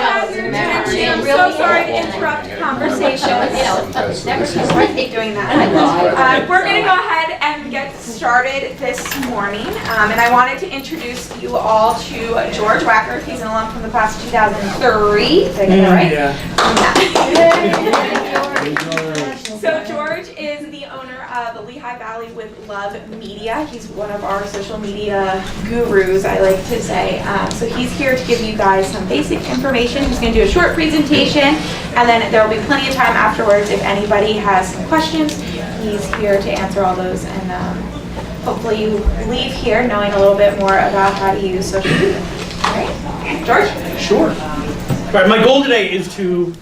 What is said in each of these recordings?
have your attention. I'm so sorry to interrupt conversations. I hate doing that. We're going to go ahead and get started this morning. And I wanted to introduce you all to George Wacker. He's an alum from the class of 2003. Did I get that right? Yeah. So George is the owner of Lehigh Valley with Love Media. He's one of our social media gurus, I like to say. So he's here to give you guys some basic information. He's going to do a short presentation, and then there will be plenty of time afterwards if anybody has some questions. He's here to answer all those, and hopefully you leave here knowing a little bit more about how to use social media. All right, George? Sure. All right, my goal today is to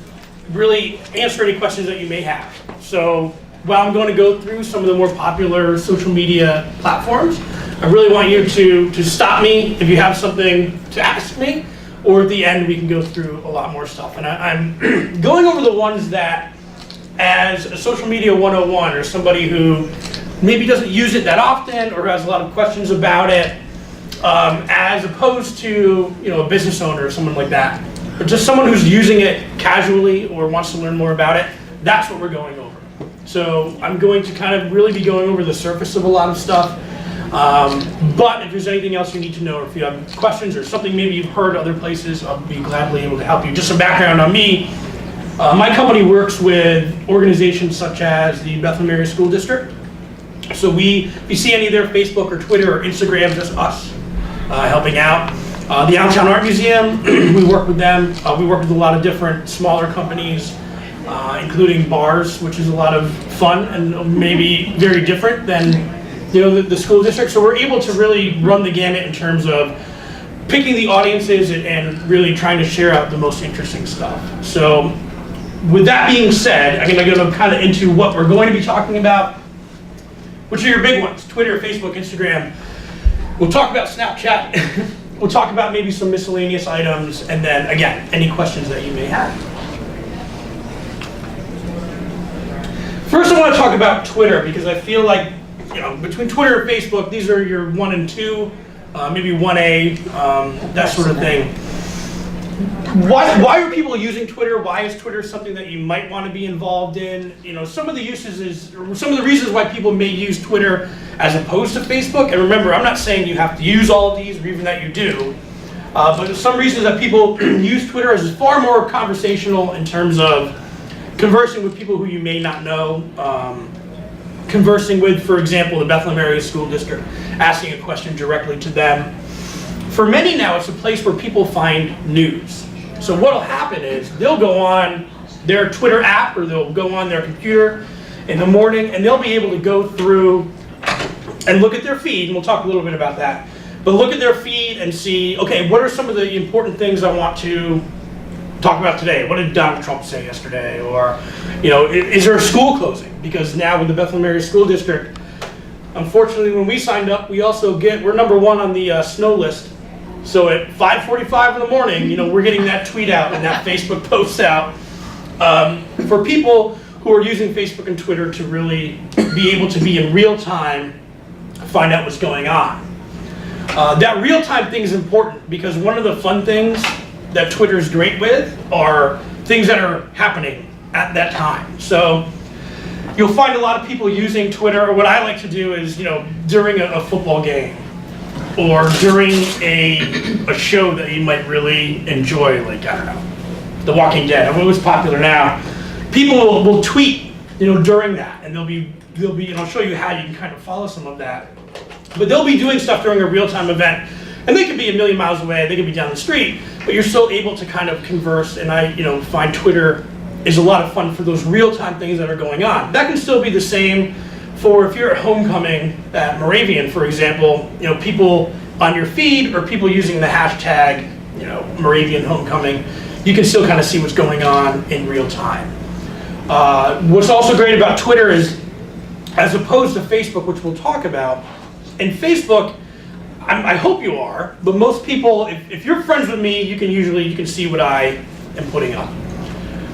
really answer any questions that you may have. So while I'm going to go through some of the more popular social media platforms, I really want you to stop me if you have something to ask me, or at the end we can go through a lot more stuff. And I'm going over the ones that, as a social media 101, or somebody who maybe doesn't use it that often or has a lot of questions about it, as opposed to a business owner or someone like that, or just someone who's using it casually or wants to learn more about it. That's what we're going over. So I'm going to kind of really be going over the surface of a lot of stuff. But if there's anything else you need to know, or if you have questions or something maybe you've heard other places, I'll be gladly able to help you. Just some background on me. My company works with organizations such as the Bethlehem Area School District. So if you see any of their Facebook or Twitter or Instagram, just us helping out. The Allentown Art Museum, we work with them. We work with a lot of different smaller companies, including bars, which is a lot of fun and maybe very different than the school district. So we're able to really run the gamut in terms of picking the audiences and really trying to share out the most interesting stuff. So with that being said, I'm going to go kind of into what we're going to be talking about, which are your big ones: Twitter, Facebook, Instagram. We'll talk about Snapchat. We'll talk about maybe some miscellaneous items, and then again, any questions that you may have. First, I want to talk about Twitter, because I feel like between Twitter and Facebook, these are your 1 and 2, maybe 1A, that sort of thing. Why are people using Twitter? Why is Twitter something that you might want to be involved in? Some of the reasons why people may use Twitter as opposed to Facebook. And remember, I'm not saying you have to use all of these, or even that you do. But some reasons that people use Twitter is far more conversational in terms of conversing with people who you may not know. Conversing with, for example, the Bethlehem Area School District, asking a question directly to them. For many now, it's a place where people find news. So what'll happen is they'll go on their Twitter app, or they'll go on their computer in the morning, and they'll be able to go through and look at their feed, and we'll talk a little bit about that. But look at their feed and see, okay, what are some of the important things I want to talk about today? What did Donald Trump say yesterday? Or, is there a school closing? Because now with the Bethlehem Area School District, unfortunately, when we signed up, we're number 1 on the snow list. So at 5:45 in the morning, we're getting that tweet out and that Facebook post out for people who are using Facebook and Twitter to really be able to be in real time, find out what's going on. That real time thing is important, because one of the fun things that Twitter is great with are things that are happening at that time. So you'll find a lot of people using Twitter, or what I like to do is, during a football game, or during a show that you might really enjoy, like, I don't know, The Walking Dead. I mean, it's popular now. People will tweet, during that, and they'll be, and I'll show you how you can kind of follow some of that. But they'll be doing stuff during a real-time event, and they could be a million miles away, they could be down the street, but you're still able to kind of converse, and I, find Twitter is a lot of fun for those real-time things that are going on. That can still be the same for if you're at homecoming at Moravian, for example, people on your feed, or people using the hashtag, Moravian homecoming, you can still kind of see what's going on in real time. What's also great about Twitter is, as opposed to Facebook, which we'll talk about, in Facebook, I hope you are, but most people, if you're friends with me, you can see what I am putting up.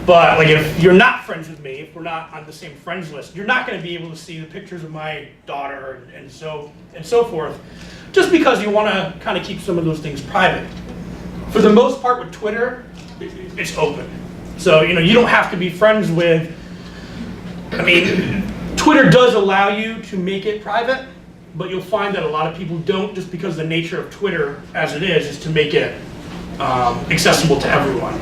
But like, if you're not friends with me, if we're not on the same friends list, you're not going to be able to see the pictures of my daughter and so forth, just because you want to kind of keep some of those things private. For the most part with Twitter, it's open. So, you don't have to be friends with, Twitter does allow you to make it private, but you'll find that a lot of people don't, just because the nature of Twitter as it is to make it accessible to everyone.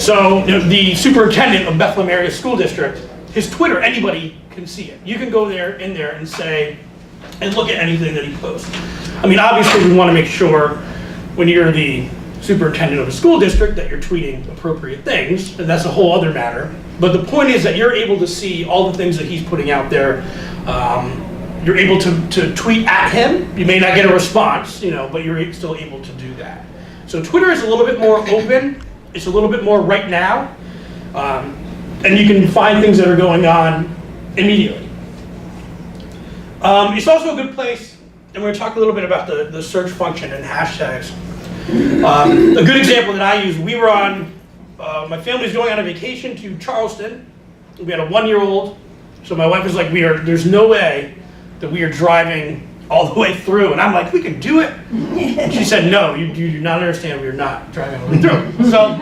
So the superintendent of Bethlehem Area School District, his Twitter, anybody can see it. You can go in there and say, and look at anything that he posts. Obviously we want to make sure when you're the superintendent of a school district that you're tweeting appropriate things, and that's a whole other matter. But the point is that you're able to see all the things that he's putting out there. You're able to tweet at him. You may not get a response, but you're still able to do that. So Twitter is a little bit more open. It's a little bit more right now. And you can find things that are going on immediately. It's also a good place, and we're going to talk a little bit about the search function and hashtags. A good example that I use, we were on, my family was going on a vacation to Charleston. We had a 1-year-old, so my wife was like, there's no way that we are driving all the way through. And I'm like, we can do it. And she said, no, you do not understand, we are not driving all the way through. So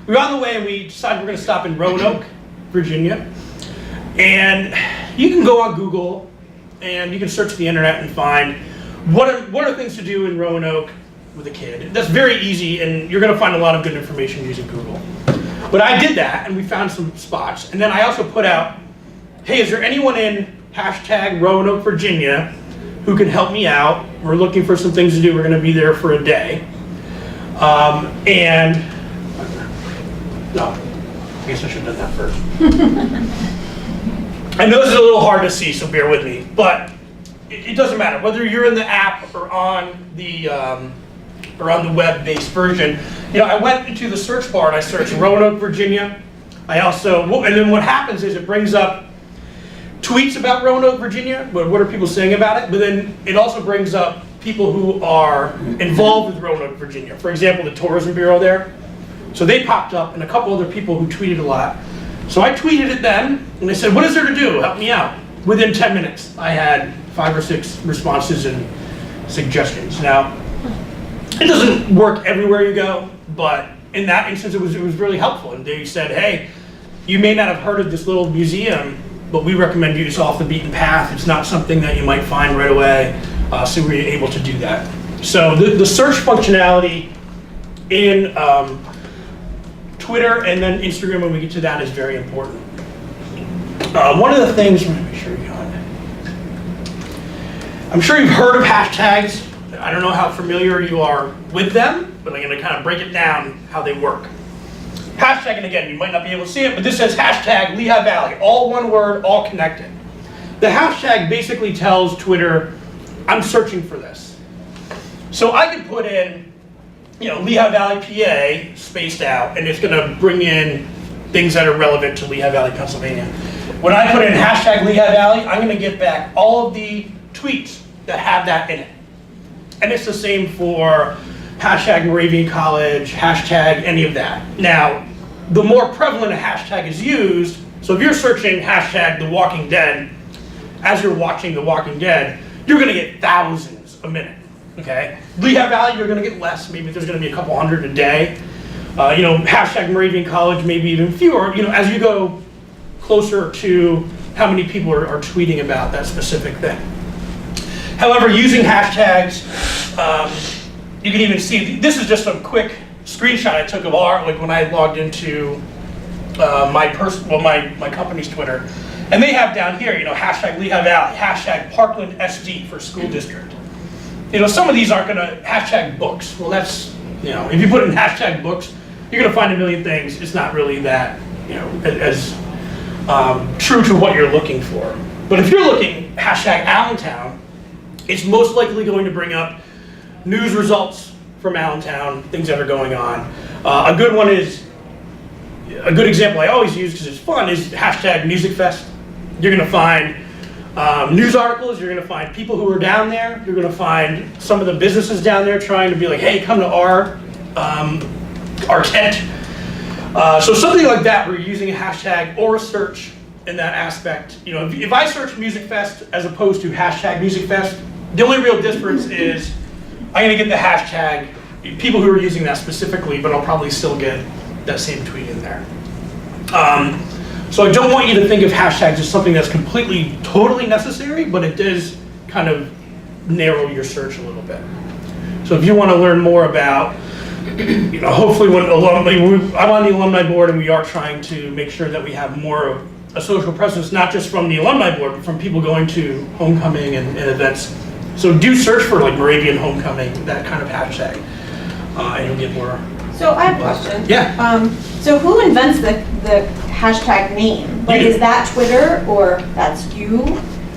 we were on the way and we decided we're going to stop in Roanoke, Virginia. And you can go on Google and you can search the internet and find what are things to do in Roanoke with a kid. That's very easy, and you're going to find a lot of good information using Google. But I did that and we found some spots. And then I also put out, hey, is there anyone in hashtag Roanoke, Virginia who can help me out? We're looking for some things to do. We're going to be there for a day. And no, I guess I should have done that first. I know this is a little hard to see, so bear with me, but it doesn't matter whether you're in the app or on the web-based version. I went into the search bar and I searched Roanoke, Virginia. And then what happens is it brings up tweets about Roanoke, Virginia, what are people saying about it, but then it also brings up people who are involved with Roanoke, Virginia. For example, the Tourism Bureau there. So they popped up, and a couple other people who tweeted a lot. So I tweeted at them, and they said, what is there to do? Help me out. Within 10 minutes, I had 5 or 6 responses and suggestions. Now, it doesn't work everywhere you go, but in that instance, it was really helpful. And they said, hey, you may not have heard of this little museum, but we recommend you. It's off the beaten path. It's not something that you might find right away. So we were able to do that. So the search functionality in Twitter and then Instagram, when we get to that, is very important. One of the things, let me make sure you're on. I'm sure you've heard of hashtags. I don't know how familiar you are with them, but I'm going to kind of break it down how they work. Hashtag, and again, you might not be able to see it, but this says hashtag Lehigh Valley, all one word, all connected. The hashtag basically tells Twitter, I'm searching for this. So I could put in, Lehigh Valley, PA, spaced out, and it's going to bring in things that are relevant to Lehigh Valley, Pennsylvania. When I put in hashtag Lehigh Valley, I'm going to get back all of the tweets that have that in it. And it's the same for hashtag Moravian College, hashtag any of that. Now, the more prevalent a hashtag is used, so if you're searching hashtag The Walking Dead, as you're watching The Walking Dead, you're going to get thousands a minute, okay? Lehigh Valley, you're going to get less. Maybe there's going to be a couple hundred a day. Hashtag Moravian College, maybe even fewer, as you go closer to how many people are tweeting about that specific thing. However, using hashtags, you can even see, this is just a quick screenshot I took of when I logged into my company's Twitter. And they have down here, hashtag Lehigh Valley, hashtag Parkland SD for school district. Some of these aren't gonna, hashtag books. Well, that's, if you put in hashtag books, you're gonna find a million things. It's not really that, as true to what you're looking for. But if you're looking hashtag Allentown, it's most likely going to bring up news results from Allentown, things that are going on. A good one is, a good example I always use because it's fun is hashtag Music Fest. You're going to find news articles, you're going to find people who are down there, you're going to find some of the businesses down there trying to be like, hey, come to our tent. So something like that, where you're using a hashtag or a search in that aspect. If I search Music Fest as opposed to hashtag Music Fest, the only real difference is I'm going to get the hashtag, people who are using that specifically, but I'll probably still get that same tweet in there. So I don't want you to think of hashtags as something that's completely, totally necessary, but it does kind of narrow your search a little bit. So if you want to learn more about, hopefully when I'm on the alumni board and we are trying to make sure that we have more of a social presence, not just from the alumni board, but from people going to homecoming and events. So do search for like Moravian homecoming, that kind of hashtag, and you'll get more. So I have a question. Yeah. So who invents the hashtag name? Like, is that Twitter or that's you?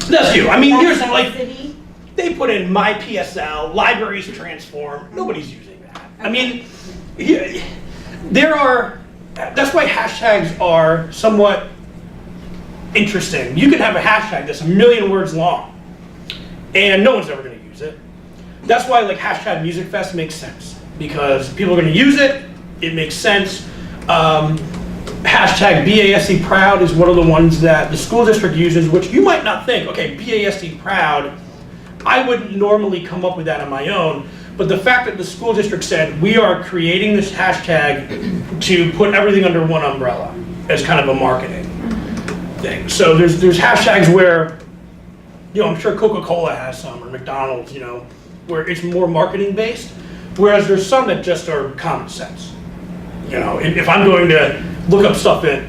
That's you. I mean, That's here's that like, city? they put in my PSL, libraries transform, nobody's using that. I mean, that's why hashtags are somewhat interesting. You can have a hashtag that's 1 million words long, and no one's ever gonna use it. That's why like hashtag Music Fest makes sense, because people are gonna use it, it makes sense. Hashtag BASD Proud is one of the ones that the school district uses, which you might not think, okay, BASD Proud, I wouldn't normally come up with that on my own, but the fact that the school district said, we are creating this hashtag to put everything under one umbrella as kind of a marketing thing. So there's hashtags where, I'm sure Coca-Cola has some, or McDonald's, where it's more marketing based, whereas there's some that just are common sense. If I'm going to look up stuff at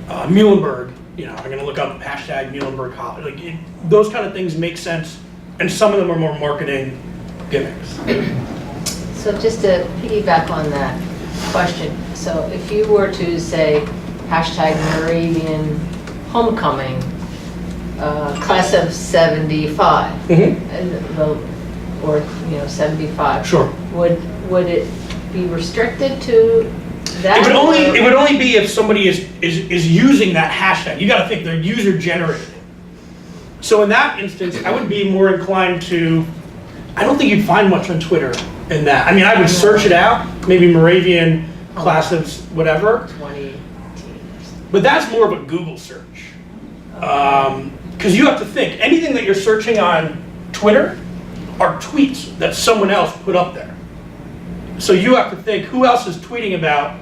Muhlenberg, I'm going to look up hashtag Muhlenberg College. Like those kind of things make sense, and some of them are more marketing gimmicks. So just to piggyback on that question, so if you were to say hashtag Moravian homecoming, class of 75, or 75, Sure. would it be restricted to that? It would only be if somebody is using that hashtag. You got to think they're user generated. So in that instance, I would be more inclined to. I don't think you'd find much on Twitter in that. I mean, I would search it out, maybe Moravian class of whatever. 2018. But that's more of a Google search. Because you have to think, anything that you're searching on Twitter are tweets that someone else put up there. So you have to think, who else is tweeting about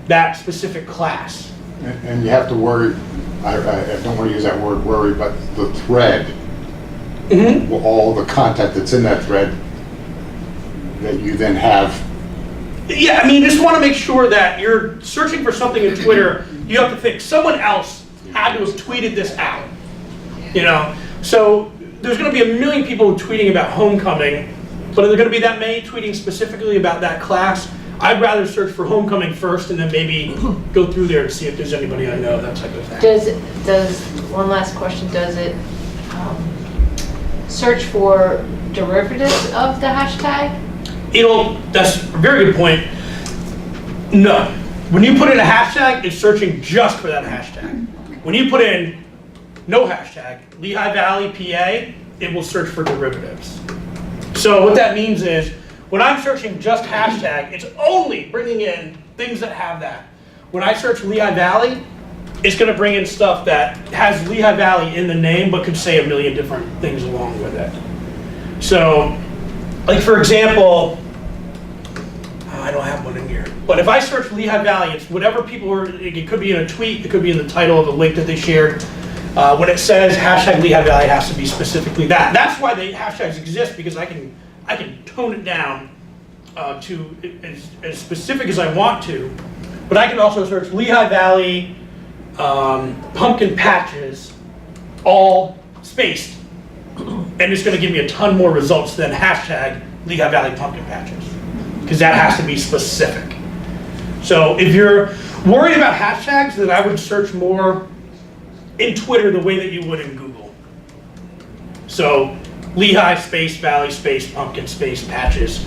that specific class? And you have to worry, I don't want to use that word worry, but the thread, all the content that's in that thread that you then have. Yeah, I mean, just want to make sure that you're searching for something in Twitter, you have to think someone else had to have tweeted this out. So there's going to be 1 million people tweeting about homecoming, but are there going to be that many tweeting specifically about that class? I'd rather search for homecoming first and then maybe go through there to see if there's anybody I know, that type of thing. Does one last question, does it search for derivatives of the hashtag? That's a very good point. No. When you put in a hashtag, it's searching just for that hashtag. When you put in no hashtag, Lehigh Valley, PA, it will search for derivatives. So what that means is, when I'm searching just hashtag, it's only bringing in things that have that. When I search Lehigh Valley, it's going to bring in stuff that has Lehigh Valley in the name, but could say 1 million different things along with it. So, like for example, I don't have one in here, but if I search Lehigh Valley, it's whatever people are, it could be in a tweet, it could be in the title of the link that they shared. When it says hashtag Lehigh Valley, it has to be specifically that. That's why the hashtags exist, because I can tone it down to as specific as I want to, but I can also search Lehigh Valley pumpkin patches, all spaced, and it's going to give me a ton more results than hashtag Lehigh Valley pumpkin patches, because that has to be specific. So if you're worried about hashtags, then I would search more in Twitter the way that you would in Google. So Lehigh space Valley space pumpkin space patches.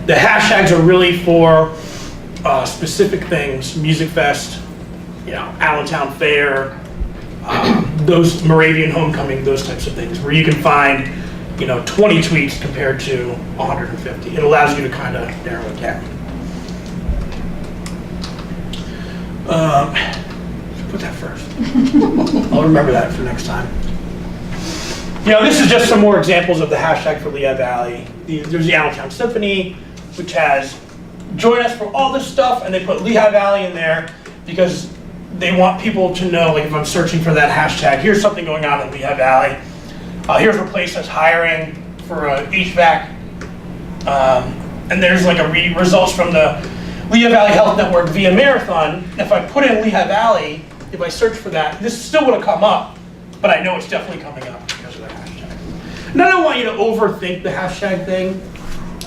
The hashtags are really for specific things, Music Fest, Allentown Fair, those Moravian homecoming, those types of things, where you can find 20 tweets compared to 150. It allows you to kind of narrow it down. Put that first. I'll remember that for next time. This is just some more examples of the hashtag for Lehigh Valley. There's the Allentown Symphony, which has join us for all this stuff, and they put Lehigh Valley in there because they want people to know, like if I'm searching for that hashtag, here's something going on in Lehigh Valley. Here's a place that's hiring for a HVAC, and there's like results from the Lehigh Valley Health Network via Marathon. If I put in Lehigh Valley, if I search for that, this still would have come up, but I know it's definitely coming up because of the hashtag. And I don't want you to overthink the hashtag thing.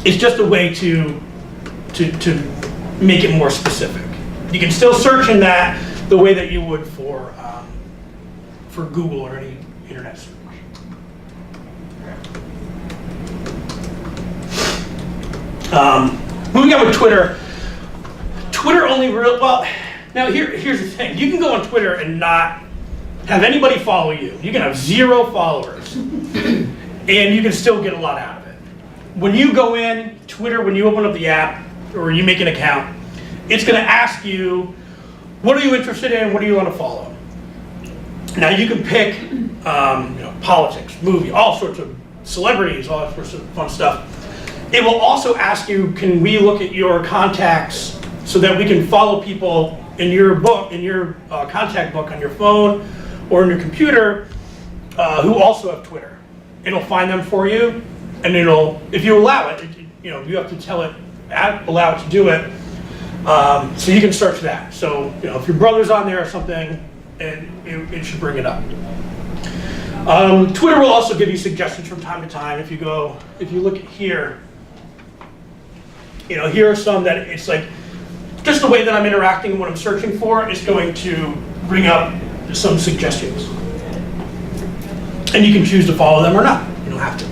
It's just a way to make it more specific. You can still search in that the way that you would for Google or any internet search. Moving on with Twitter. Twitter only now here's the thing. You can go on Twitter and not have anybody follow you. You can have 0 followers and you can still get a lot out of it. When you go in Twitter, when you open up the app or you make an account, it's going to ask you, what are you interested in? What do you want to follow? Now you can pick politics, movie, all sorts of celebrities, all sorts of fun stuff. It will also ask you, can we look at your contacts so that we can follow people in your book, in your contact book on your phone or on your computer who also have Twitter. It'll find them for you, and if you allow it, you have to tell it, allow it to do it, so you can search that. So if your brother's on there or something, it should bring it up. Twitter will also give you suggestions from time to time. If you look at here, here are some that it's like, just the way that I'm interacting and what I'm searching for is going to bring up some suggestions. And you can choose to follow them or not. You don't have to.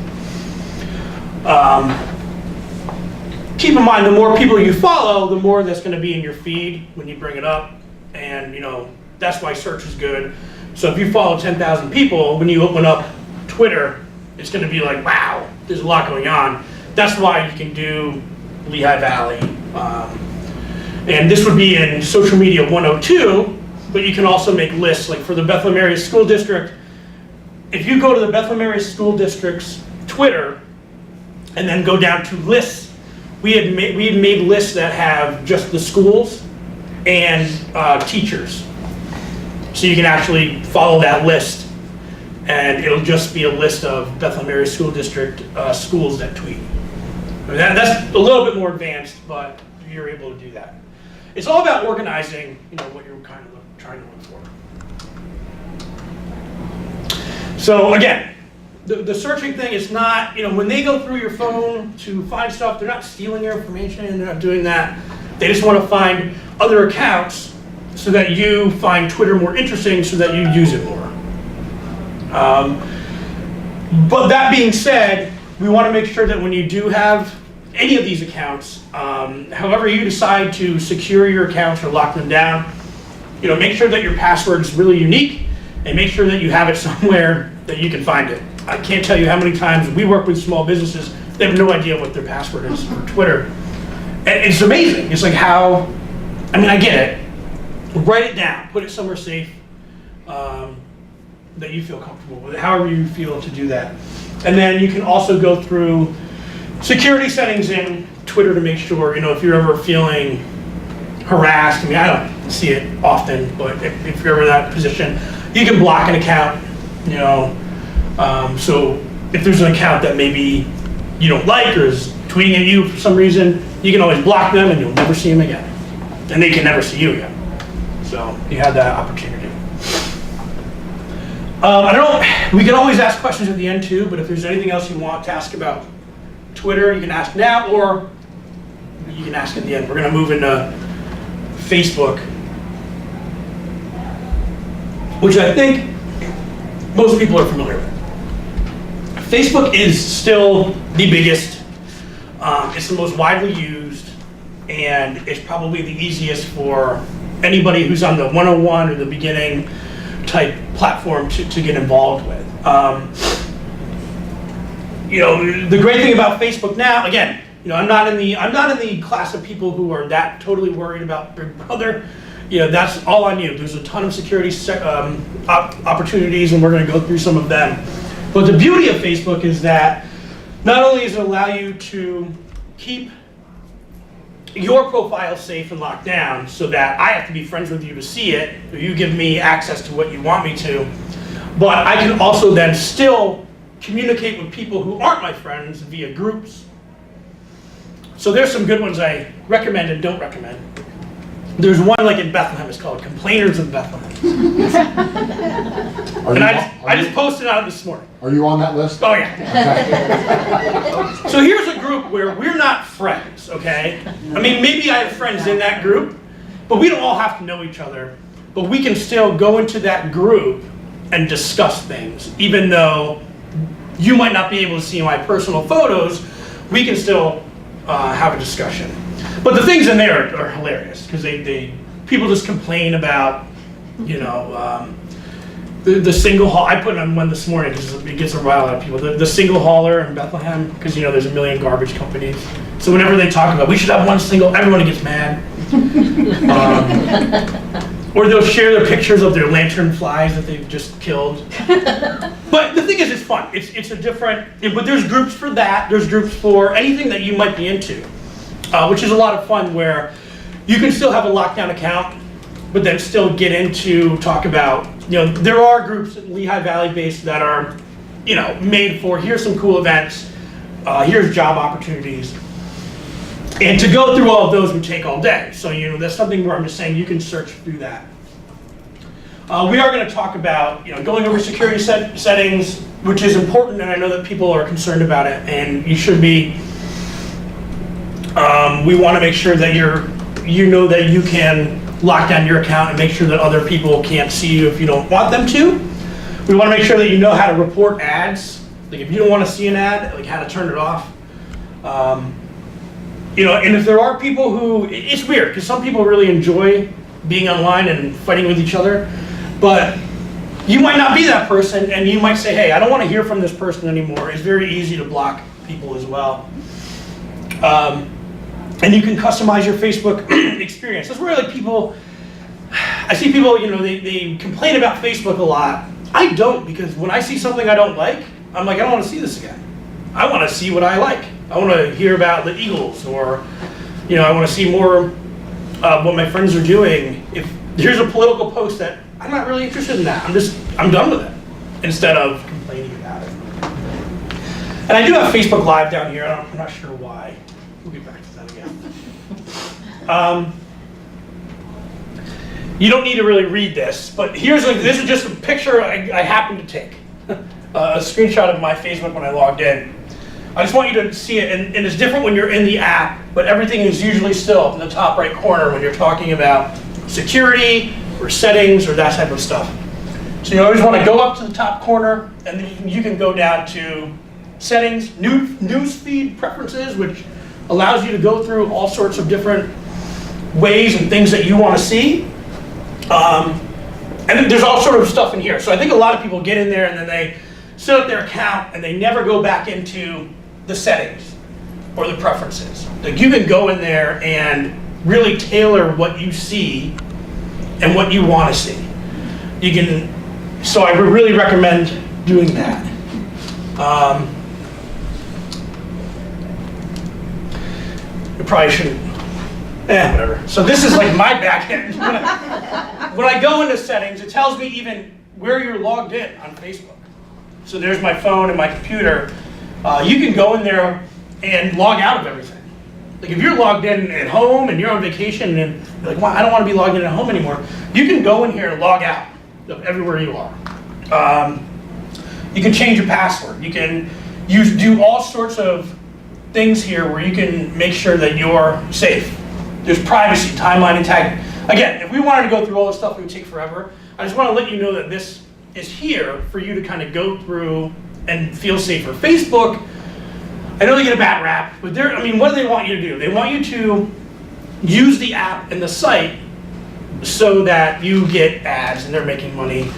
Keep in mind, the more people you follow, the more that's going to be in your feed when you bring it up. And that's why search is good. So if you follow 10,000 people, when you open up Twitter, it's going to be like, wow, there's a lot going on. That's why you can do Lehigh Valley. And this would be in social media 102, but you can also make lists. Like for the Bethlehem Area School District, if you go to the Bethlehem Area School District's Twitter and then go down to lists, we had made lists that have just the schools and teachers. So you can actually follow that list, and it'll just be a list of Bethlehem Area School District schools that tweet. I mean, that's a little bit more advanced, but you're able to do that. It's all about organizing, what you're kind of trying to look for. So again, the searching thing is not, when they go through your phone to find stuff, they're not stealing your information, they're not doing that. They just want to find other accounts so that you find Twitter more interesting so that you use it more. But that being said, we want to make sure that when you do have any of these accounts, however you decide to secure your accounts or lock them down, make sure that your password is really unique and make sure that you have it somewhere that you can find it. I can't tell you how many times we work with small businesses, they have no idea what their password is for Twitter. And it's amazing. It's like I get it. Write it down, put it somewhere safe that you feel comfortable with, however you feel to do that. And then you can also go through security settings in Twitter to make sure, if you're ever feeling harassed, I don't see it often, but if you're ever in that position, you can block an account, so if there's an account that maybe you don't like or is tweeting at you for some reason, you can always block them and you'll never see them again. And they can never see you again. So you have that opportunity. We can always ask questions at the end too, but if there's anything else you want to ask about Twitter, you can ask now, or you can ask at the end. We're going to move into Facebook, which I think most people are familiar with. Facebook is still the biggest, it's the most widely used, and it's probably the easiest for anybody who's on the 101 or the beginning type platform to get involved with. The great thing about Facebook now, again, I'm not in the class of people who are that totally worried about Big Brother. That's all on you. There's a ton of security opportunities, and we're going to go through some of them. But the beauty of Facebook is that not only does it allow you to keep your profile is safe and locked down so that I have to be friends with you to see it, or you give me access to what you want me to. But I can also then still communicate with people who aren't my friends via groups. So there's some good ones I recommend and don't recommend. There's one like in Bethlehem, it's called Complainers of Bethlehem. And I just posted on it this morning. Are you on that list? Oh yeah. So here's a group where we're not friends, okay? I mean, maybe I have friends in that group, but we don't all have to know each other. But we can still go into that group and discuss things. Even though you might not be able to see my personal photos, we can still have a discussion. But the things in there are hilarious because people just complain about, you know, the single haul. I put on one this morning because it gets a rile out of people. The single hauler in Bethlehem, because you know there's a million garbage companies. So whenever they talk about we should have one single, everyone gets mad. Or they'll share their pictures of their lantern flies that they've just killed. But the thing is, it's fun. It's a different. But there's groups for that. There's groups for anything that you might be into, which is a lot of fun. Where you can still have a lockdown account, but then still get into talk about. You know, there are groups in Lehigh Valley based that are, you know, made for here's some cool events, here's job opportunities. And to go through all of those would take all day. So, you know, that's something where I'm just saying you can search through that. We are going to talk about, you know, going over security settings, which is important, and I know that people are concerned about it, and you should be. We want to make sure that you know that you can lock down your account and make sure that other people can't see you if you don't want them to. We want to make sure that you know how to report ads. Like if you don't want to see an ad, like how to turn it off. You know, and if there are people who, it's weird because some people really enjoy being online and fighting with each other, but you might not be that person and you might say, hey, I don't want to hear from this person anymore. It's very easy to block people as well. And you can customize your Facebook experience. That's where like people, I see people, you know, they complain about Facebook a lot. I don't, because when I see something I don't like, I'm like, I don't want to see this again. I want to see what I like. I want to hear about the Eagles, or, you know, I want to see more what my friends are doing. If here's a political post that I'm not really interested in that, I'm done with it, instead of complaining about it. And I do have Facebook Live down here. I'm not sure why. We'll get back to that again. You don't need to really read this, but this is just a picture I happened to take. A screenshot of my Facebook when I logged in. I just want you to see it, and it's different when you're in the app, but everything is usually still up in the top right corner when you're talking about security or settings or that type of stuff. So you always want to go up to the top corner, and then you can go down to settings, news feed preferences, which allows you to go through all sorts of different ways and things that you want to see. And there's all sort of stuff in here. So I think a lot of people get in there and then they set up their account and they never go back into the settings or the preferences. Like you can go in there and really tailor what you see and what you want to see. You can, so I would really recommend doing that. You probably shouldn't, whatever. So this is like my back end. When I go into settings, it tells me even where you're logged in on Facebook. So there's my phone and my computer. You can go in there and log out of everything. Like if you're logged in at home and you're on vacation and you're like, well, I don't want to be logged in at home anymore, you can go in here and log out of everywhere you are. You can change your password. You can do all sorts of things here where you can make sure that you're safe. There's privacy, timeline, and tag. Again, if we wanted to go through all this stuff, it would take forever. I just want to let you know that this is here for you to kind of go through and feel safer. Facebook, I know they get a bad rap, but what do they want you to do? They want you to use the app and the site so that you get ads and they're making money.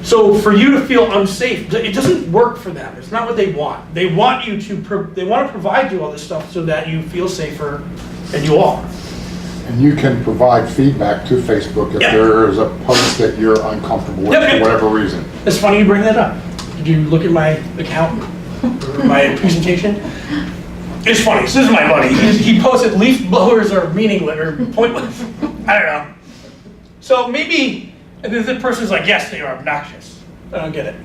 So for you to feel unsafe, it doesn't work for them. It's not what they want. They want you to, they want to provide you all this stuff so that you feel safer, and you are. And you can provide feedback to Facebook if there is a post that you're uncomfortable with for whatever reason. It's funny you bring that up. Did you look at my account or my presentation? It's funny. So this is my buddy. He posted leaf blowers are meaningless or pointless. I don't know. So maybe the person's like, yes, they are obnoxious. I don't get it.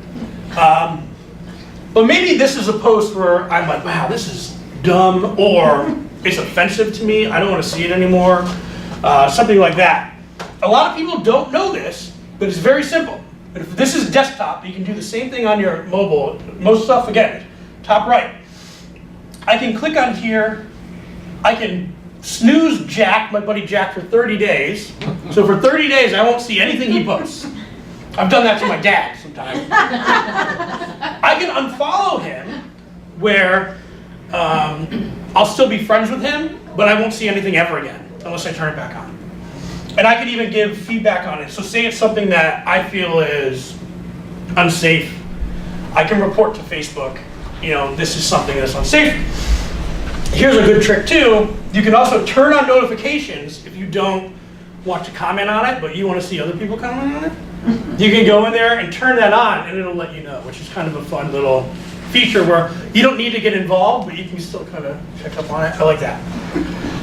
But maybe this is a post where I'm like, wow, this is dumb, or it's offensive to me. I don't want to see it anymore. Something like that. A lot of people don't know this, but it's very simple. If this is desktop, you can do the same thing on your mobile. Most stuff, again, top right. I can click on here. I can snooze Jack, my buddy Jack, for 30 days. So for 30 days, I won't see anything he posts. I've done that to my dad sometimes. I can unfollow him, where I'll still be friends with him, but I won't see anything ever again, unless I turn it back on. And I can even give feedback on it. So say it's something that I feel is unsafe, I can report to Facebook, this is something that's unsafe. Here's a good trick too. You can also turn on notifications if you don't want to comment on it, but you want to see other people comment on it. You can go in there and turn that on, and it'll let you know, which is kind of a fun little feature where you don't need to get involved, but you can still kind of check up on it. I like that.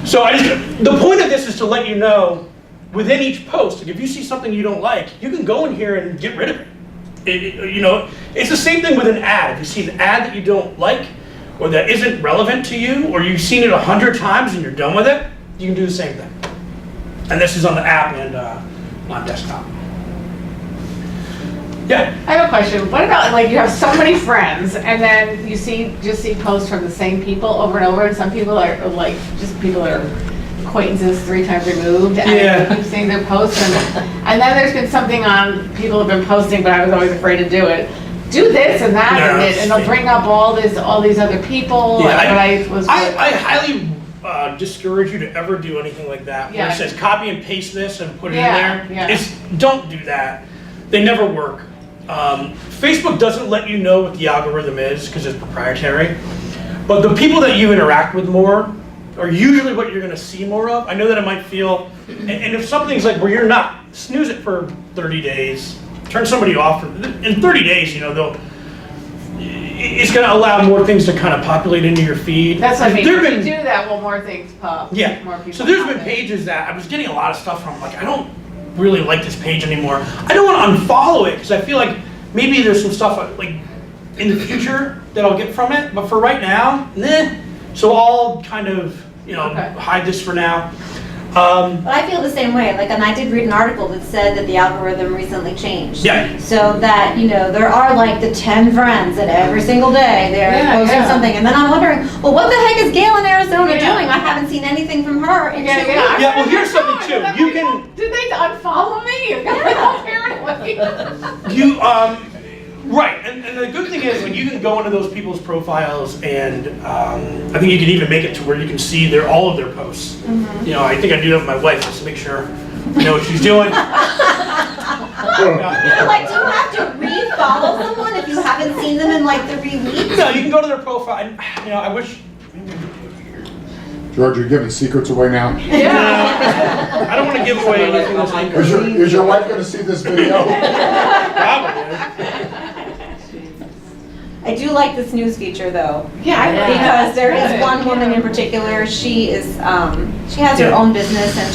So the point of this is to let you know, within each post, like if you see something you don't like, you can go in here and get rid of it. It's the same thing with an ad. If you see an ad that you don't like, or that isn't relevant to you, or you've seen it 100 times and you're done with it, you can do the same thing. And this is on the app and on desktop. Yeah? I have a question. What about, like, you have so many friends, and then you just see posts from the same people over and over, and some people are, like, just people that are acquaintances 3 times removed, and Yeah. you keep seeing their posts, and then there's been something on, people have been posting, but I was always afraid to do it. Do this and that, No, and they'll bring up all these other people, Yeah, and I highly discourage you to ever do anything like that, where Yeah. it says copy and paste this and put it Yeah, in there. yeah. Don't do that. They never work. Facebook doesn't let you know what the algorithm is because it's proprietary. But the people that you interact with more are usually what you're going to see more of. I know that it might feel, and if something's like where you're not, snooze it for 30 days, turn somebody off. In 30 days, it's going to allow more things to kind of populate into your feed. That's what I mean. There've If you been- do that, well, more things pop. Yeah. More people So there's been pop in. pages that I was getting a lot of stuff from. Like, I don't really like this page anymore. I don't want to unfollow it because I feel like maybe there's some stuff like in the future that I'll get from it. But for right now, nah. So I'll kind of Okay. hide this for now. But I feel the same way, and I did read an article that said that the algorithm recently changed. Yeah. So that, there are like the 10 friends that every single day they're Yeah, posting yeah. something, and then I'm wondering, well, what the heck is Gail in Arizona Yeah. doing? I haven't seen anything from her in 2 weeks. Yeah, well, here's something too. You can Did they unfollow me? Apparently. right, and the good thing is, you can go into those people's profiles, and I think you can even make it to where you can see all of their posts. I think I do that with my wife just to make sure I know what she's doing. Like, do you have to re-follow someone if you haven't seen them in like 3 weeks? No, you can go to their profile, and I wish. George, you're giving secrets away now? I don't want to give away anything that's secret. Is your wife gonna see this video? Probably. I do like the snooze feature though. Yeah, Because there is Right. one woman in particular, she has her own business, and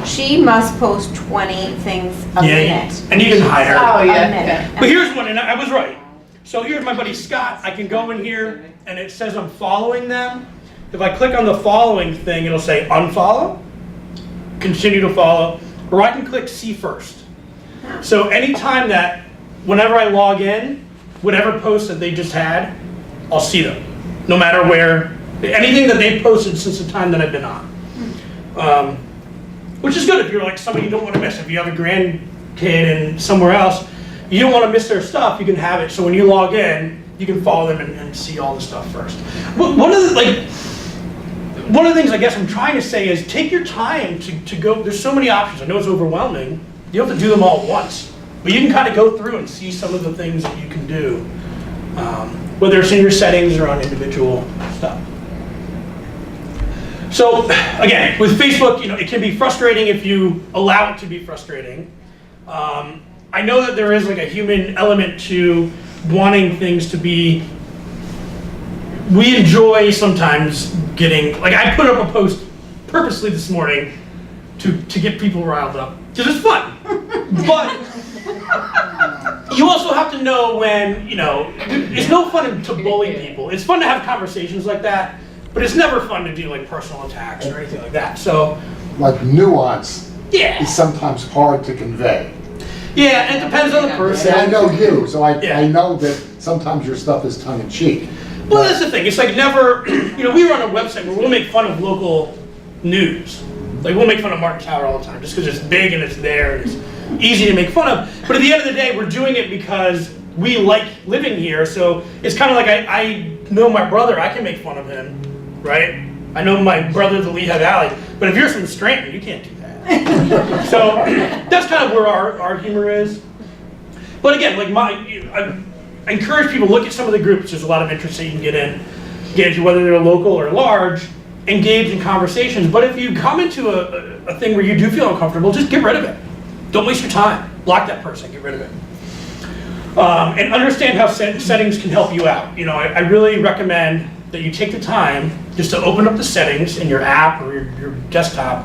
she must post 20 things a minute. And you can hide her. Oh, A yeah. minute. But here's one, and I was right. So here's my buddy Scott. I can go in here, and it says I'm following them. If I click on the following thing, it'll say unfollow, continue to follow, or I can click see first. So anytime whenever I log in, whatever post that they just had, I'll see them. No matter where, anything that they've posted since the time that I've been on. Which is good if you're like somebody you don't want to miss. If you have a grandkid and somewhere else, you don't want to miss their stuff, you can have it. So when you log in, you can follow them and see all the stuff first. One of the things I guess I'm trying to say is take your time to go. There's so many options. I know it's overwhelming. You don't have to do them all at once. But you can kind of go through and see some of the things that you can do, whether it's in your settings or on individual stuff. So again, with Facebook, it can be frustrating if you allow it to be frustrating. I know that there is like a human element to wanting things to be we enjoy sometimes getting, like I put up a post purposely this morning to get people riled up, because it's fun. But you also have to know when, it's no fun to bully people. It's fun to have conversations like that, but it's never fun to do like personal attacks or anything like that. So, Like nuance yeah. is sometimes hard to convey. Yeah, it depends on the person. And I know you, so Yeah. I know that sometimes your stuff is tongue in cheek. Well, that's the thing. It's like never, we run a website where we'll make fun of local news. Like we'll make fun of Martin Tower all the time just because it's big and it's there and it's easy to make fun of. But at the end of the day, we're doing it because we like living here. So it's kind of like I know my brother, I can make fun of him, right? I know my brother, the Lehigh Valley. But if you're from Scranton, you can't do that. So that's kind of where our humor is. But again, like I encourage people to look at some of the groups. There's a lot of interest that you can get into, whether they're local or large. Engage in conversations. But if you come into a thing where you do feel uncomfortable, just get rid of it. Don't waste your time. Block that person. Get rid of it. And understand how settings can help you out. I really recommend that you take the time just to open up the settings in your app or your desktop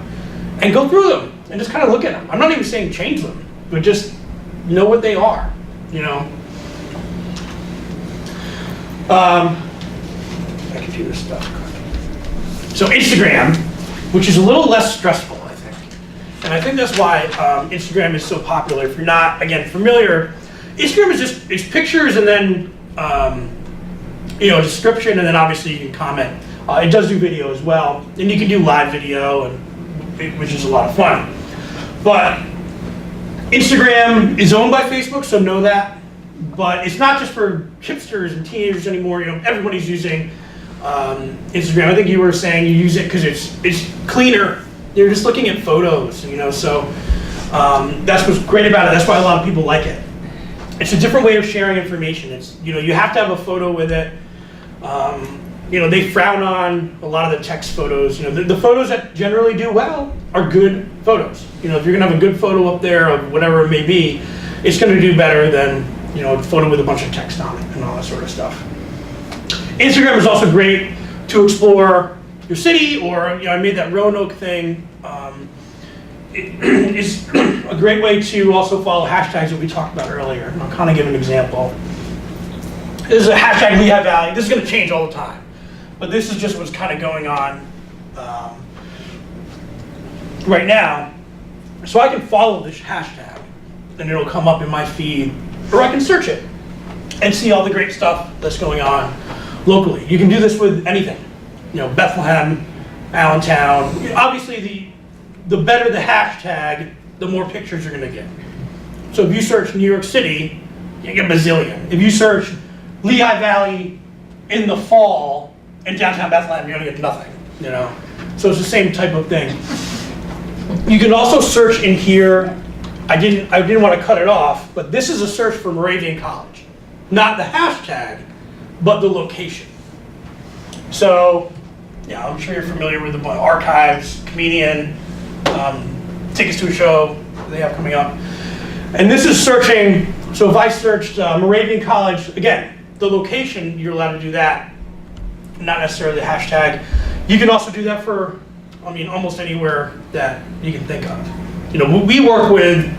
and go through them and just kind of look at them. I'm not even saying change them, but just know what they are. My computer stuff. So Instagram, which is a little less stressful, I think. And I think that's why Instagram is so popular. If you're not, again, familiar, Instagram is it's pictures and then, a description, and then obviously you can comment. It does do video as well. And you can do live video, which is a lot of fun. But Instagram is owned by Facebook, so know that. But it's not just for hipsters and teenagers anymore. Everybody's using Instagram. I think you were saying you use it because it's cleaner. You're just looking at photos, so that's what's great about it. That's why a lot of people like it. It's a different way of sharing information. It's, you have to have a photo with it. They frown on a lot of the text photos. The photos that generally do well are good photos. If you're gonna have a good photo up there of whatever it may be, it's gonna do better than, a photo with a bunch of text on it and all that sort of stuff. Instagram is also great to explore your city, or I made that Roanoke thing. It is a great way to also follow hashtags that we talked about earlier. And I'll kind of give an example. This is a hashtag Lehigh Valley. This is going to change all the time, but this is just what's kind of going on right now. So I can follow this hashtag, and it'll come up in my feed, or I can search it and see all the great stuff that's going on locally. You can do this with anything. Bethlehem, Allentown. Obviously, the better the hashtag, the more pictures you're going to get. So if you search New York City, you get a bazillion. If you search Lehigh Valley in the fall in downtown Bethlehem, you're going to get nothing. So it's the same type of thing. You can also search in here. I didn't want to cut it off, but this is a search for Moravian College, not the hashtag, but the location. So, I'm sure you're familiar with the archives, comedian, tickets to a show they have coming up. And this is searching, so if I searched Moravian College, again, the location, you're allowed to do that, not necessarily the hashtag. You can also do that for, almost anywhere that you can think of. We work with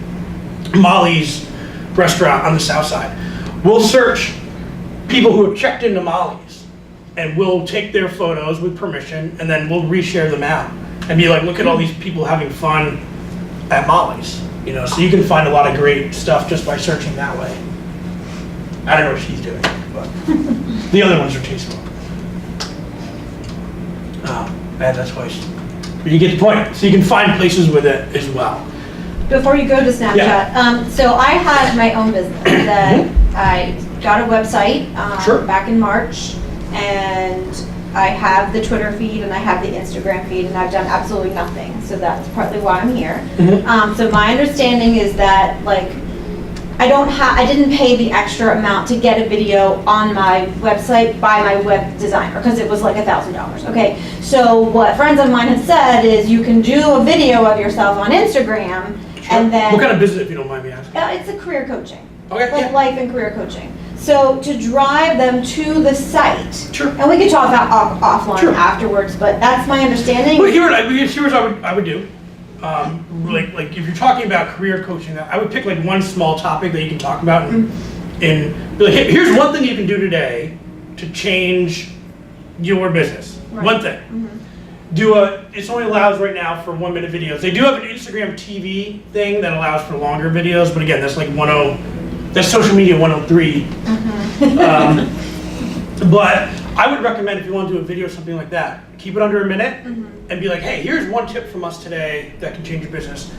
Molly's restaurant on the south side. We'll search people who have checked into Molly's, and we'll take their photos with permission, and then we'll reshare them out and be like, look at all these people having fun at Molly's. So you can find a lot of great stuff just by searching that way. I don't know what she's doing, but the other ones are tasteful. That's why. But you get the point. So you can find places with it as well. Before you go to Snapchat, Yeah. So I had my own business that I got a website Sure. back in March, and I have the Twitter feed and I have the Instagram feed, and I've done absolutely nothing. So that's partly why I'm here. Mhm. So my understanding is that I didn't pay the extra amount to get a video on my website by my web designer because it was like $1,000. Okay, so what friends of mine had said is you can do a video of yourself on Instagram, and then What kind of business, if you don't mind me asking? it's a career coaching. Okay, Like yeah. life and career coaching. So to drive them to the site. Sure. And we could talk about offline Sure. afterwards, but that's my understanding. Well, here's what I would do. Like if you're talking about career coaching, I would pick like one small topic that you can talk about and be like, hey, here's one thing you can do today to change your business. Right. One thing. It's only allows right now for 1 minute videos. They do have an Instagram TV thing that allows for longer videos, but again, that's like that's social media 103. But I would recommend if you want to do a video or something like that, keep it under a minute and be like, hey, here's one tip from us today that can change your business.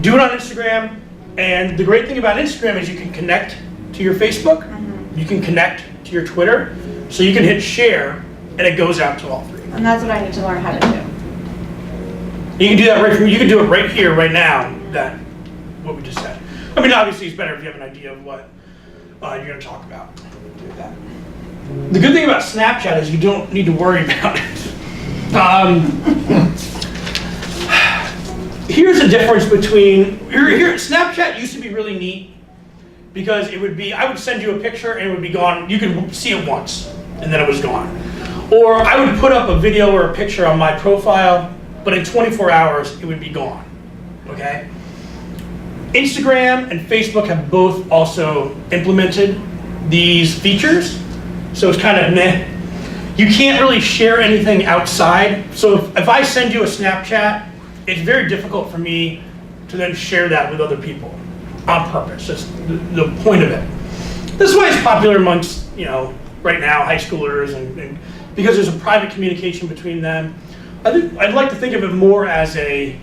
Do it on Instagram, and the great thing about Instagram is you can connect to your Facebook, you can connect to your Twitter, so you can hit share and it goes out to all three. And that's what I need to learn how to do. You can do that you can do it right here, right now, what we just said. I mean, obviously it's better if you have an idea of what you're gonna talk about. Do that. The good thing about Snapchat is you don't need to worry about it. Here's the difference between, Snapchat used to be really neat because I would send you a picture and it would be gone. You could see it once and then it was gone. Or I would put up a video or a picture on my profile, but in 24 hours it would be gone, okay? Instagram and Facebook have both also implemented these features, so it's kind of meh. You can't really share anything outside, so if I send you a Snapchat, it's very difficult for me to then share that with other people on purpose. That's the point of it. This is why it's popular amongst, right now, high schoolers, and because there's a private communication between them. I'd like to think of it more as a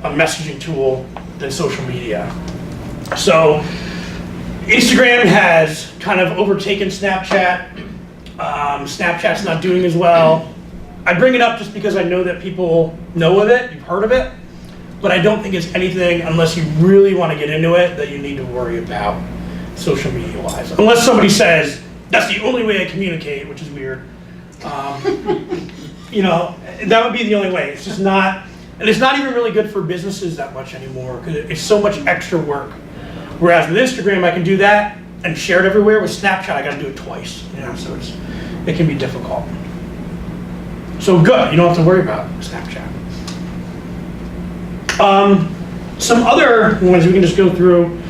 messaging tool than social media. So Instagram has kind of overtaken Snapchat. Snapchat's not doing as well. I bring it up just because I know that people know of it, you've heard of it, but I don't think it's anything, unless you really want to get into it, that you need to worry about social media wise. Unless somebody says, that's the only way I communicate, which is weird. That would be the only way. It's just not, and it's not even really good for businesses that much anymore, because it's so much extra work. Whereas with Instagram, I can do that and share it everywhere. With Snapchat, I got to do it twice. So it can be difficult. So good, you don't have to worry about Snapchat. Some other ones we can just go through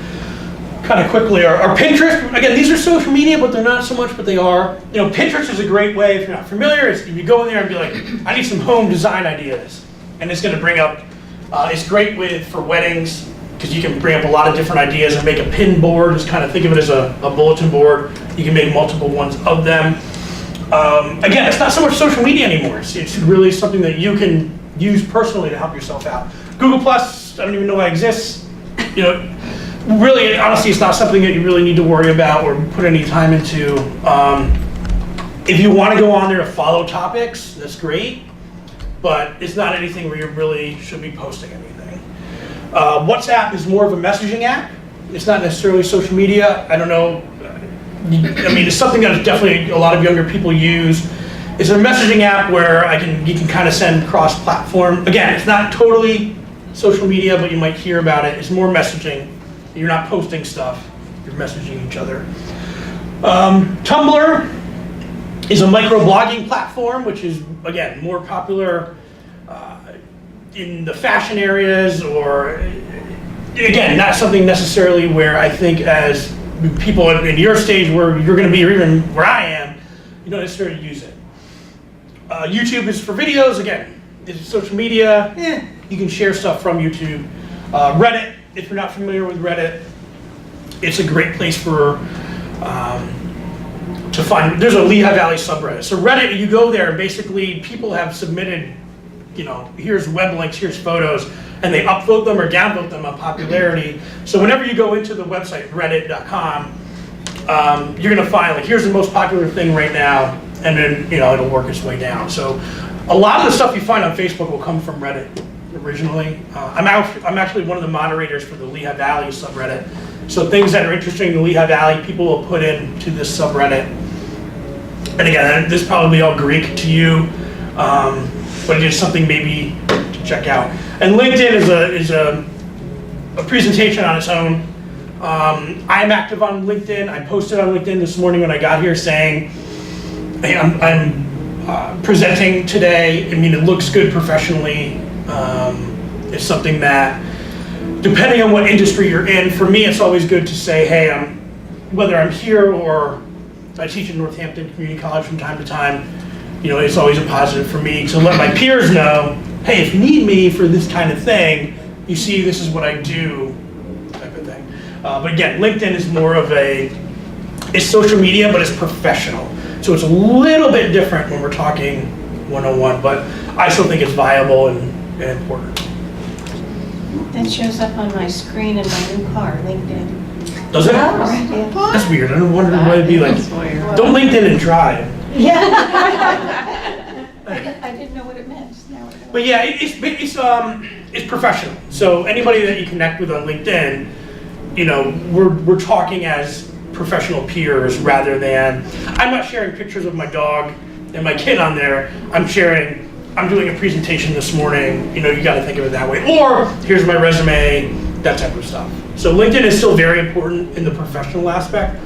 kind of quickly are Pinterest. Again, these are social media, but they're not so much, but they are. Pinterest is a great way, if you're not familiar, if you go in there and be like, I need some home design ideas. And it's going to bring up, it's great for weddings, because you can bring up a lot of different ideas and make a pin board. Just kind of think of it as a bulletin board. You can make multiple ones of them. Again, it's not so much social media anymore. It's really something that you can use personally to help yourself out. Google Plus, I don't even know why it exists. Really, honestly, it's not something that you really need to worry about or put any time into. If you want to go on there to follow topics, that's great, but it's not anything where you really should be posting anything. WhatsApp is more of a messaging app. It's not necessarily social media. I don't know. It's something that definitely a lot of younger people use. It's a messaging app where you can kind of send cross-platform. Again, it's not totally social media, but you might hear about it. It's more messaging. You're not posting stuff. You're messaging each other. Tumblr is a microblogging platform, which is, again, more popular in the fashion areas, or, again, not something necessarily where I think as people in your stage where you're going to be, or even where I am, you don't necessarily use it. YouTube is for videos. Again, it's social media. You can share stuff from YouTube. Reddit, if you're not familiar with Reddit, it's a great place to find. There's a Lehigh Valley subreddit. So Reddit, you go there, and basically people have submitted, here's web links, here's photos, and they upvote them or downvote them on popularity. So whenever you go into the website, reddit.com, you're going to find, here's the most popular thing right now, and then, it'll work its way down. So a lot of the stuff you find on Facebook will come from Reddit originally. I'm actually one of the moderators for the Lehigh Valley subreddit. So things that are interesting in Lehigh Valley, people will put into this subreddit. And again, this is probably all Greek to you, but it is something maybe to check out. And LinkedIn is a presentation on its own. I'm active on LinkedIn. I posted on LinkedIn this morning when I got here saying, hey, I'm presenting today. I mean, it looks good professionally. It's something that, depending on what industry you're in, for me, it's always good to say, hey, whether I'm here or I teach at Northampton Community College from time to time, you know, it's always a positive for me to let my peers know, hey, if you need me for this kind of thing, you see this is what I do, type of thing. But again, LinkedIn is more of it's social media, but it's professional. So it's a little bit different when we're talking one-on-one, but I still think it's viable and important. That shows up on my screen in my new car, LinkedIn. Does it? Yeah. That's weird. I wondered why it'd be like, don't LinkedIn and drive. Yeah. I didn't know what it meant. Now I know. But yeah, it's professional. So anybody that you connect with on LinkedIn, you know, we're talking as professional peers rather than, I'm not sharing pictures of my dog and my kid on there. I'm doing a presentation this morning. You know, you got to think of it that way. Or here's my resume, that type of stuff. So LinkedIn is still very important in the professional aspect,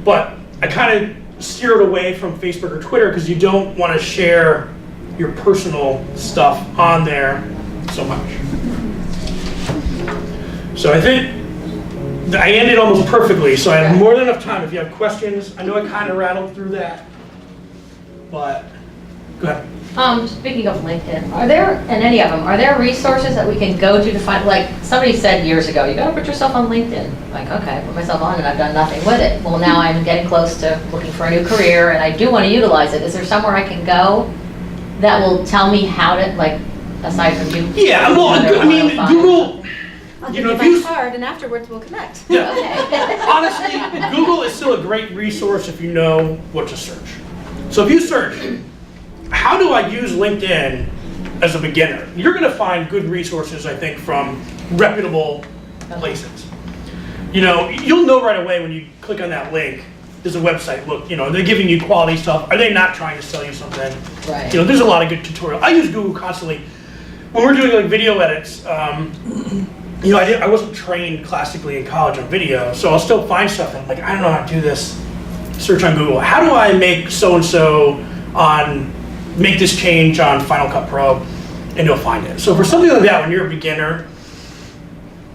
but I kind of steered away from Facebook or Twitter because you don't want to share your personal stuff on there so much. So I think I ended almost perfectly, so I have more than enough time if you have questions. I know I kind of rattled through that, but go ahead. Speaking of LinkedIn, are there, and any of them, are there resources that we can go to find, like, somebody said years ago, you gotta put yourself on LinkedIn. Like, okay, I put myself on and I've done nothing with it. Well, now I'm getting close to looking for a new career and I do want to utilize it. Is there somewhere I can go that will tell me how to, like, aside from you? Yeah, well, I mean, Google, I'll you give know, you if my you, card and afterwards we'll connect. yeah, Okay. honestly, Google is still a great resource if you know what to search. So if you search, how do I use LinkedIn as a beginner? You're gonna find good resources, I think, from reputable places. You know, you'll know right away when you click on that link, there's a website, look, you know, they're giving you quality stuff. Are they not trying to sell you something? Right. You know, there's a lot of good tutorials. I use Google constantly. When we're doing like video edits, you know, I wasn't trained classically in college on video, so I'll still find stuff and I'm like, I don't know how to do this. Search on Google. How do I make so-and-so make this change on Final Cut Pro? And you'll find it. So for something like that, when you're a beginner,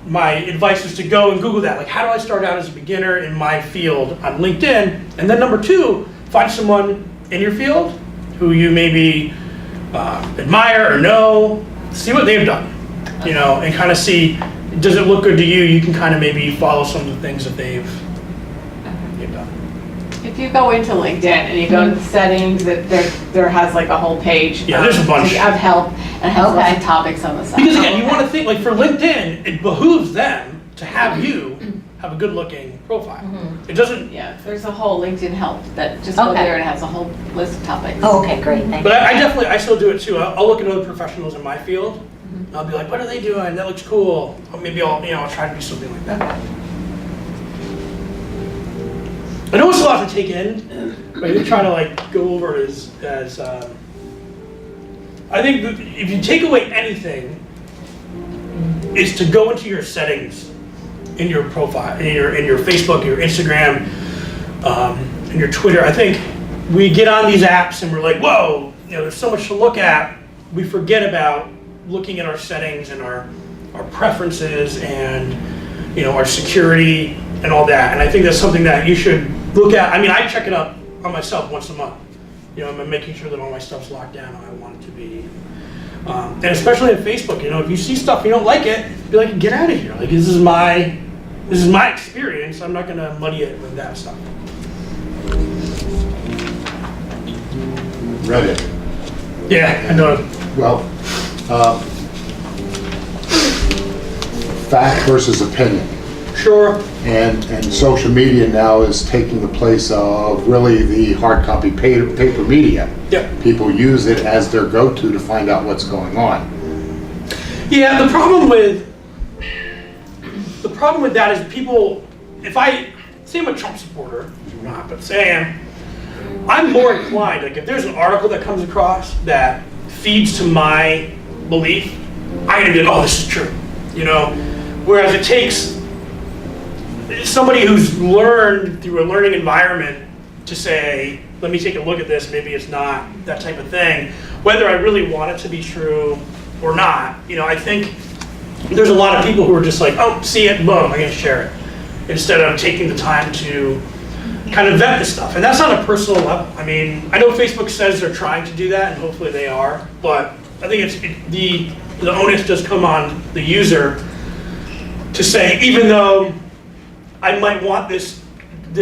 my advice is to go and Google that. Like, how do I start out as a beginner in my field on LinkedIn? And then number two, find someone in your field who you maybe admire or know, see what they've done, you know, and kind of see, does it look good to you? You can kind of maybe follow some of the things that they've done. If you go into LinkedIn and you go to the settings, there has like a whole page. Yeah, there's a bunch. Of help and it has lots of topics on the side. Because again, you want to think, like for LinkedIn, it behooves them to have you have a good looking profile. It doesn't, Yeah, there's a whole LinkedIn help that just go Okay. there and it has a whole list of topics. Oh, okay, great, thank you. but I still do it too. I'll look at other professionals in my field. And I'll be like, what are they doing? That looks cool. Or maybe I'll try to do something like that. I know it's a lot to take in, but I did try to like go over it as I think that if you take away anything, is to go into your settings in your profile, in your Facebook, your Instagram, and your Twitter. I think we get on these apps and we're like, whoa, you know, there's so much to look at. We forget about looking at our settings and our preferences and, you know, our security and all that. And I think that's something that you should look at. I mean, I check it up on myself once a month. You know, I'm making sure that all my stuff's locked down how I want it to be. And especially on Facebook, you know, if you see stuff you don't like it, be like, get out of here. Like, this is my experience. I'm not gonna muddy it with that stuff. Reddit. Yeah, I know. Well, fact versus opinion. Sure. And social media now is taking the place of really the hard copy paper media. Yeah. People use it as their go-to to find out what's going on. Yeah, the problem with that is people, if I say I'm a Trump supporter, which I'm not, but say I'm more inclined, like if there's an article that comes across that feeds to my belief, I'm gonna be like, oh, this is true, you know? Whereas it takes somebody who's learned through a learning environment to say, let me take a look at this, maybe it's not, that type of thing, whether I really want it to be true or not. I think there's a lot of people who are just like, oh, see it, boom, I'm gonna share it, instead of taking the time to kind of vet this stuff. And that's on a personal level. I mean, I know Facebook says they're trying to do that, and hopefully they are, but I think the onus does come on the user to say, even though I might want this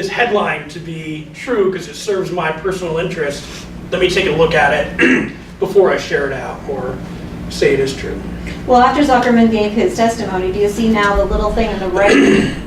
headline to be true because it serves my personal interest, let me take a look at it before I share it out or say it is true. Well, after Zuckerman gave his testimony, do you see now the little thing in the right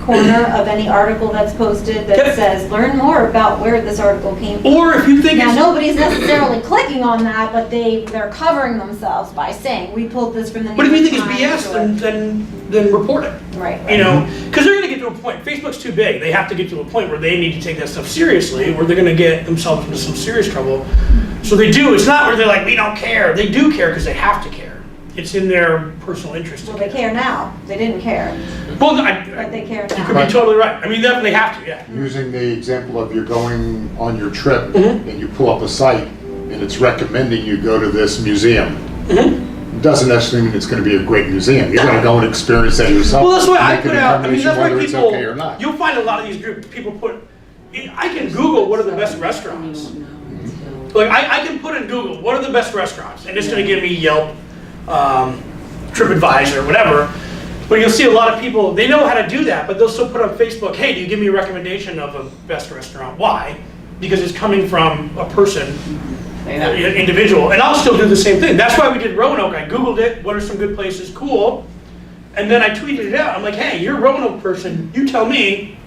corner of any article that's posted that says, learn more about where this article came from? Or if you think Now, it's... nobody's necessarily clicking on that, but they're covering themselves by saying, we pulled this from the New But if you York think it's Times," BS, then report it. Right. Because they're going to get to a point. Facebook's too big. They have to get to a point where they need to take that stuff seriously, or they're going to get themselves into some serious trouble. So they do. It's not where they're like, we don't care. They do care because they have to care. It's in their personal interest. Well, they care now. They didn't care, Well, but they care you now. could be totally right. I mean, they have to, yeah. Using the example of you're going on your trip Mhm. and you pull up a site and it's recommending you go to this museum. Mhm. Doesn't necessarily mean it's going to be a great museum. You're going to go and experience that yourself. Well, that's why I make a put out, I mean, determination that's why whether it's people, okay or not. you'll find a lot of these groups, people put, I can Google what are the best restaurants. Like, I can put in Google, what are the best restaurants? And it's going to give me Yelp, TripAdvisor, whatever. But you'll see a lot of people, they know how to do that, but they'll still put on Facebook, hey, do you give me a recommendation of a best restaurant? Why? Because it's coming from a person, an individual. And I'll still do the same thing. That's why we did Roanoke. I Googled it, what are some good places, cool. And then I tweeted it out. I'm like, hey, you're a Roanoke person, you tell me.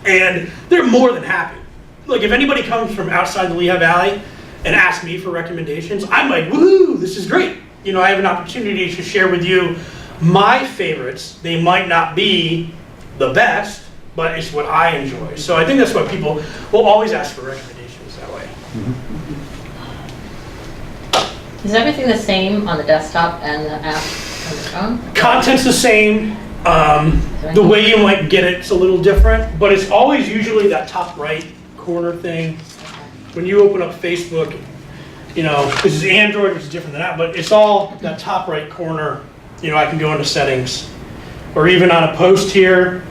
And they're more than happy. Like, if anybody comes from outside the Lehigh Valley and asks me for recommendations, I'm like, woohoo, this is great. I have an opportunity to share with you my favorites. They might not be the best, but it's what I enjoy. So I think that's why people will always ask for recommendations that way. Is everything the same on the desktop and the app on the phone? Content's the same. The way you might get it's a little different, but it's always usually that top right corner thing. When you open up Facebook, this is Android, which is different than that, but it's all that top right corner. I can go into settings, or even on a post here.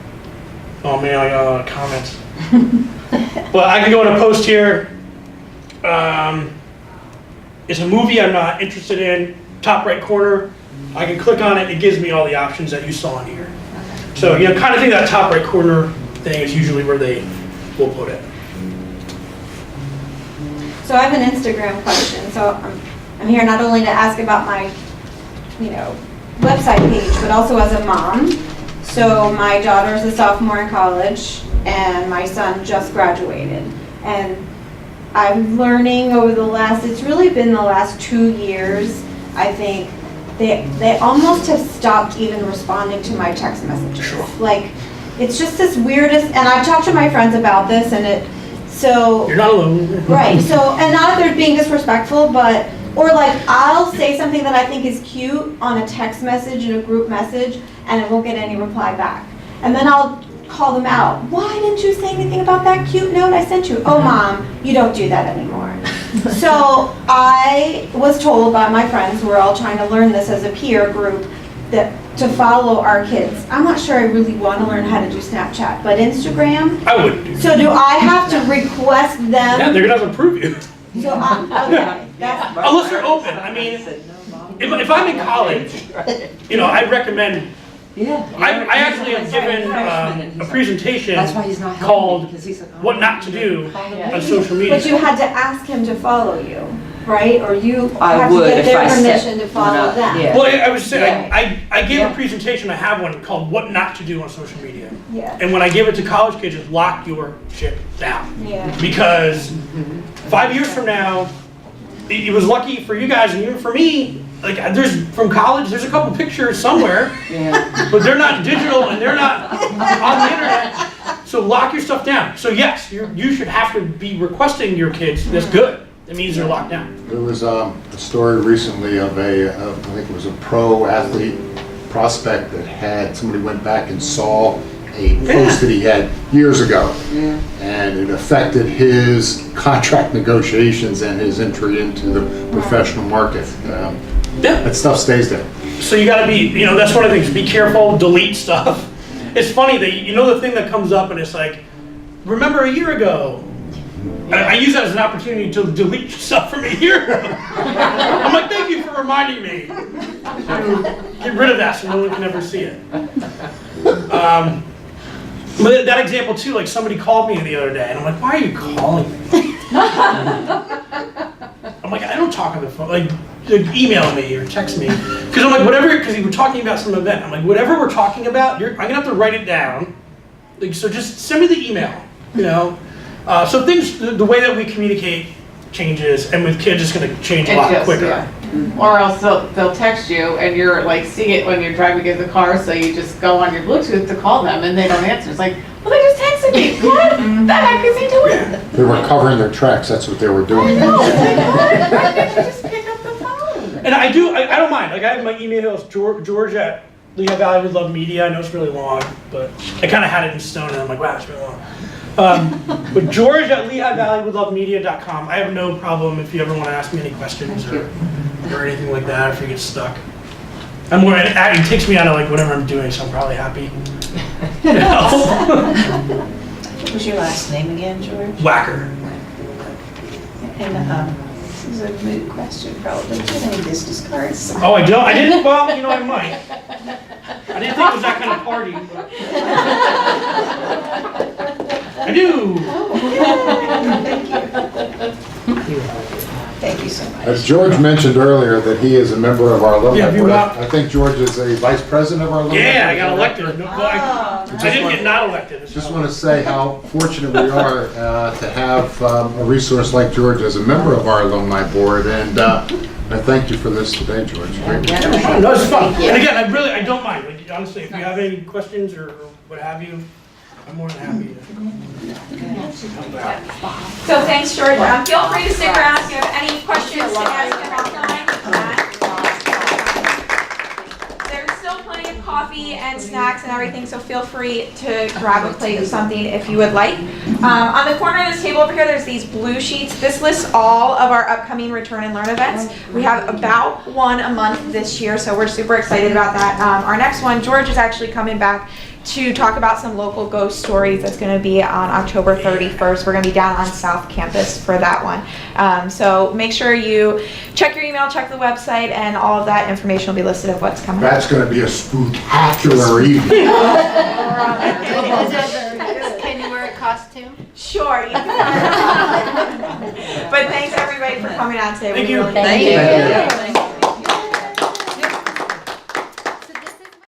Oh man, I got a lot of comments. But I can go in a post here. It's a movie I'm not interested in, top right corner. I can click on it, it gives me all the options that you saw in here. So, kind of think that top right corner thing is usually where they will put it. So I have an Instagram question. So I'm here not only to ask about my, website page, but also as a mom. So my daughter's a sophomore in college, and my son just graduated. And I'm learning it's really been the last 2 years, I think, they almost have stopped even responding to my text messages. Sure. Like, it's just this weirdest, and I've talked to my friends about this, and so. You're not alone. Right, so, and not that they're being disrespectful, but, or like, I'll say something that I think is cute on a text message, in a group message, and it won't get any reply back. And then I'll call them out. Why didn't you say anything about that cute note I sent you? Oh, Mom, you don't do that anymore. So I was told by my friends, who are all trying to learn this as a peer group, that to follow our kids. I'm not sure I really want to learn how to do Snapchat, but Instagram. I wouldn't do that. So do I have to request them? Yeah, they're gonna have to approve you. So okay, that's, Unless they're open. I mean, if I'm in college, I'd recommend. Yeah. I actually have given a presentation That's why he's not helping me, called because he's like, oh, "What Not to Do" on social media. but you had to ask him to follow you, right? Or you I have to would get if their I said- permission to follow them. yeah. Well, I was saying, Yeah. I gave Yeah. a presentation. I have one called "What Not to Do on Social Media," Yeah, and when I give it to college kids, it's lock your shit down. yeah. Because 5 years from now, it was lucky for you guys and even for me. Like, from college, there's a couple pictures somewhere, Yeah. but they're not digital and they're not on the internet. So lock your stuff down. So yes, you should have to be requesting your kids. That's good. It means they're locked down. There was a story recently of I think it was a pro athlete prospect that somebody went back and saw a post that he had years ago. And it affected his contract negotiations and his entry into the professional market. That stuff stays there. So you gotta be, that's one of the things, be careful, delete stuff. It's funny that, the thing that comes up and it's like, remember a year ago? I use that as an opportunity to delete stuff from a year ago. I'm like, thank you for reminding me to get rid of that so no one can ever see it. But that example too, like somebody called me the other day and I'm like, why are you calling me? I'm like, I don't talk on the phone, like email me or text me. Because I'm like, whatever, because we were talking about some event. I'm like, whatever we're talking about, I'm gonna have to write it down. Like, so just send me the email, So things, the way that we communicate changes, and with kids it's gonna change a lot quicker. Yeah. Or else they'll text you and you're like seeing it when you're driving in the car, so you just go on your Bluetooth to call them and they don't answer. It's like, well, they just texted me. What the heck is he doing? They were covering their tracks, that's what they were doing. No, it's like, what? Why didn't you just pick up the phone? And I don't mind. Like I have my emails, George at Lehigh Valley with Love Media. I know it's really long, but I kind of had it in stone and I'm like, wow, it's really long. But George at LehighValleyWithLoveMedia.com. I have no problem if you ever want to ask me any questions or anything like that, if you get stuck. It takes me out of like whatever I'm doing, so I'm probably happy. What was your last name again, George? Whacker. And this is a moot question, probably. Do you have any business cards? Oh, I don't? I didn't? Well, I might. I didn't think it was that kind of party, but I do. Thank you. Thank you so much. As George mentioned earlier that he is a member of our alumni Yeah, if you board. want- I think George is a vice president of our alumni board. Yeah, I got elected. No, well, I didn't get not elected. Just want to say how fortunate we are to have a resource like George as a member of our alumni board, and I thank you for this today, George. Great. No, it's fun. And again, I don't mind. Like, honestly, if you have any questions or what have you, I'm more than happy to help out. So thanks, George. Feel free to stick around if you have any questions to ask him offline. There's still plenty of coffee and snacks and everything, so feel free to grab a plate of something if you would like. On the corner of this table over here, there's these blue sheets. This lists all of our upcoming Return and Learn events. We have about one a month this year, so we're super excited about that. Our next one, George is actually coming back to talk about some local ghost stories. That's going to be on October 31st. We're going to be down on South Campus for that one. So make sure you check your email, check the website, and all of that information will be listed of what's coming up. That's going to be a spectacular evening. Can you wear a costume? Sure. You can. But thanks everybody for coming out today. Thank We you. really Thank appreciate it. you.